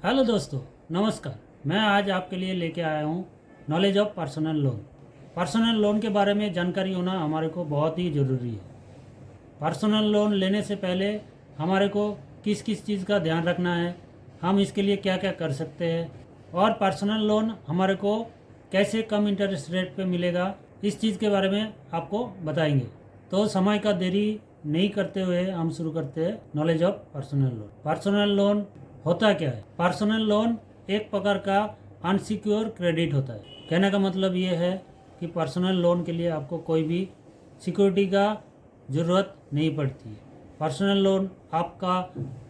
Hello दोस्तों, नमस्कार। मैं आज आपके लिए लेके आया हूँ knowledge of personal loan. Personal loan के बारे में जानकारी होना हमारे को बहुत ही ज़रूरी है। पर्सनल लोन लेने से पहले हमारे को किस किस चीज़ का ध्यान रखना है, हम इसके लिए क्या क्या कर सकते हैं और पर्सनल लोन हमारे को कैसे कम इंटरेस्ट रेट पे मिलेगा, इस चीज़ के बारे में आपको बताएंगे। तो समय का देरी नहीं करते हुए हम शुरू करते हैं knowledge of personal loan. Personal loan होता क्या है? पर्सनल लोन एक प्रकार का अनसिक्योर क्रेडिट होता है। कहने का मतलब ये है कि पर्सनल लोन के लिए आपको कोई भी सिक्योरिटी का ज़रूरत नहीं पड़ती है। पर्सनल लोन आपका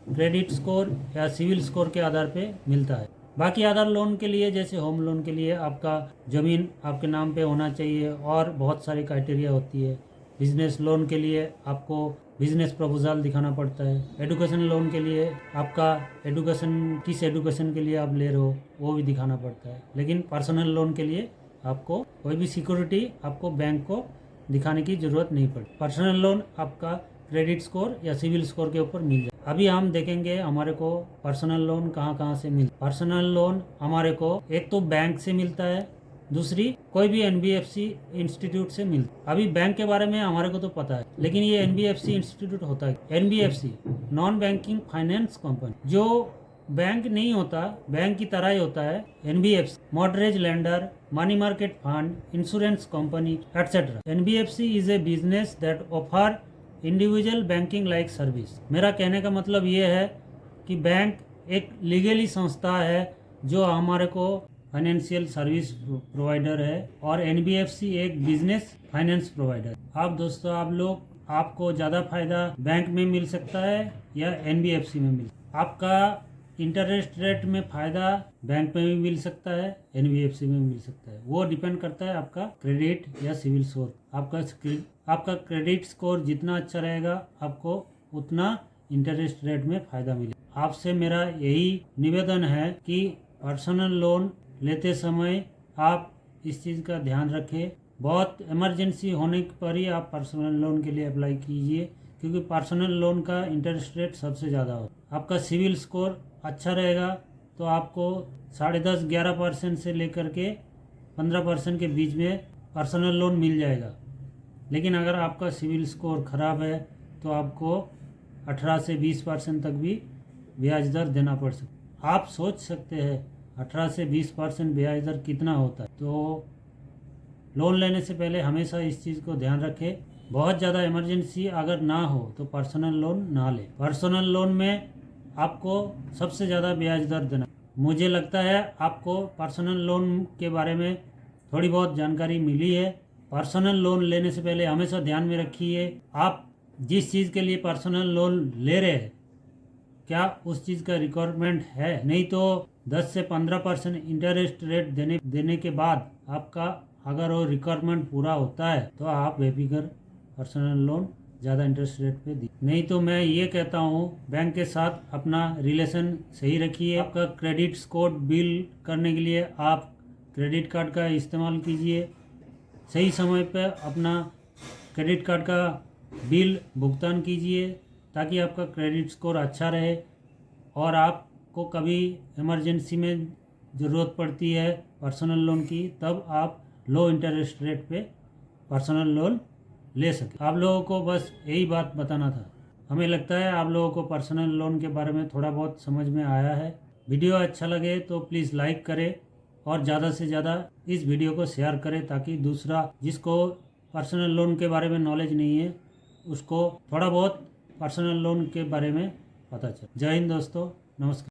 क्रेडिट स्कोर या सिविल स्कोर के आधार पे मिलता है। बाकी अदर लोन के लिए, जैसे होम लोन के लिए, आपका ज़मीन आपके नाम पे होना चाहिए और बहुत सारी क्राइटेरिया होती है। बिजनेस लोन के लिए आपको बिजनेस प्रपोजल दिखाना पड़ता है। एजुकेशन लोन के लिए आपका एजुकेशन, किस एजुकेशन के लिए आप ले रहे हो, वो भी दिखाना पड़ता है। लेकिन पर्सनल लोन के लिए आपको कोई भी सिक्योरिटी आपको बैंक को दिखाने की ज़रूरत नहीं पड़ती। पर्सनल लोन आपका क्रेडिट स्कोर या सिविल स्कोर के ऊपर मिल जाए। अभी हम देखेंगे हमारे को पर्सनल लोन कहाँ कहाँ से मिलता है। पर्सनल लोन हमारे को एक तो बैंक से मिलता है, दूसरी कोई भी एनबीएफसी इंस्टीट्यूट से मिलती है। अभी बैंक के बारे में हमारे को तो पता है, लेकिन ये एनबीएफसी इंस्टीट्यूट होता है। NBFC non banking finance company, जो बैंक नहीं होता, बैंक की तरह ही होता है। NBFC mortgage lender, money market fund, insurance company etcetera. NBFC is a business that offer individual banking like service. मेरा कहने का मतलब ये है कि बैंक एक लीगली संस्था है जो हमारे को फाइनेंशियल सर्विस प्रोवाइडर है और एनबीएफसी एक बिजनेस फाइनेंस प्रोवाइडर। आप दोस्तों, आप लोग, आपको ज़्यादा फायदा बैंक में मिल सकता है या एनबीएफसी में मिल। आपका इंटरेस्ट रेट में फ़ायदा बैंक में भी मिल सकता है, एनबीएफसी में मिल सकता है। वो डिपेंड करता है आपका क्रेडिट या सिविल स्कोर। आपका क्रेडिट स्कोर जितना अच्छा रहेगा, आपको उतना इंटरेस्ट रेट में फ़ायदा मिलेगा। आपसे मेरा यही निवेदन है कि पर्सनल लोन लेते समय आप इस चीज़ का ध्यान रखें। बहुत इमरजेंसी होने पर ही आप पर्सनल लोन के लिए अप्लाई कीजिए, क्योंकि पर्सनल लोन का इंटरेस्ट रेट सबसे ज़्यादा होता है। आपका सिविल स्कोर अच्छा रहेगा तो आपको 10.5-11% से लेकर के 15% के बीच में पर्सनल लोन मिल जाएगा। लेकिन अगर आपका सिविल स्कोर ख़राब है तो आपको 18 से 20% तक भी ब्याज दर देना पड़ सकता है। आप सोच सकते हैं 18 से 20% ब्याज दर कितना होता है। तो लोन लेने से पहले हमेशा इस चीज़ को ध्यान रखें। बहुत ज़्यादा इमरजेंसी अगर ना हो तो पर्सनल लोन ना ले। पर्सनल लोन में आपको सबसे ज़्यादा ब्याज दर देना। मुझे लगता है आपको पर्सनल लोन के बारे में थोड़ी बहुत जानकारी मिली है। पर्सनल लोन लेने से पहले हमेशा ध्यान में रखिए आप जिस चीज़ के लिए पर्सनल लोन ले रहे हैं क्या उस चीज़ का रिक्वायरमेंट है। नहीं तो 10 से 15% इंटरेस्ट रेट देने के बाद आपका अगर वो रिक्वायरमेंट पूरा होता है तो आप बेफिक्र पर्सनल लोन ज़्यादा इंटरेस्ट रेट पे दी। नहीं तो मैं ये कहता हूँ बैंक के साथ अपना रिलेशन सही रखिए। आपका क्रेडिट स्कोर बिल करने के लिए आप क्रेडिट कार्ड का इस्तेमाल कीजिए। सही समय पर अपना क्रेडिट कार्ड का बिल भुगतान कीजिए ताकि आपका क्रेडिट स्कोर अच्छा रहे और आपको कभी इमरजेंसी में ज़रूरत पड़ती है पर्सनल लोन की, तब आप लो इंटरेस्ट रेट पे पर्सनल लोन ले सकें। आप लोगों को बस यही बात बताना था। हमें लगता है आप लोगों को पर्सनल लोन के बारे में थोड़ा बहुत समझ में आया है। वीडियो अच्छा लगे तो प्लीज़ लाइक करें और ज़्यादा से ज़्यादा इस वीडियो को शेयर करें ताकि दूसरा जिसको पर्सनल लोन के बारे में नॉलेज नहीं है उसको थोड़ा बहुत पर्सनल लोन के बारे में पता चले। जय हिंद दोस्तों, नमस्कार।